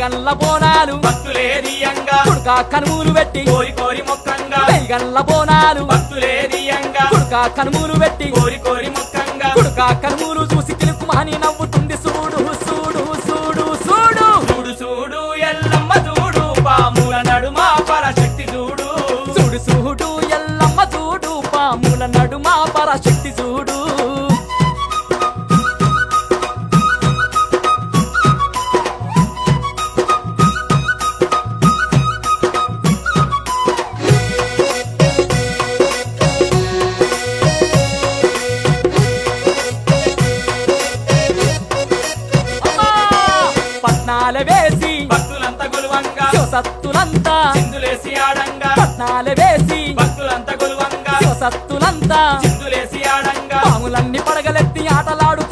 వెయ్యగల్ల బోనాలు భక్తులేదియంగా కుడుక కనుమూలు పెట్టి కోరి కోరి మొక్కంగా వెయ్యగల్ల బోనాలు భక్తులేదియంగా కుడుక కనుమూలు పెట్టి కోరి కోరి మొక్కంగా కుడుక కనుమూలు చూసి తిలుకుమాని నవ్వుతుంది చూడు చూడు చూడు చూడు చూడు చూడు ఎల్లమ్మ చూడు పాముల నడుమ పరశక్తి చూడు చూడు చూడు ఎల్లమ్మ చూడు పాముల నడుమ పరశక్తి చూడు పట్నాల వేసి భక్తులంతా గొలువంగా శివసత్తులంతా చిందులేసి ఆడంగా పట్నాల వేసి భక్తులంతా గొలువంగా శివసత్తులంతా చిందులేసి ఆడంగా పాములన్నీ పడగలెత్తి ఆటలాడు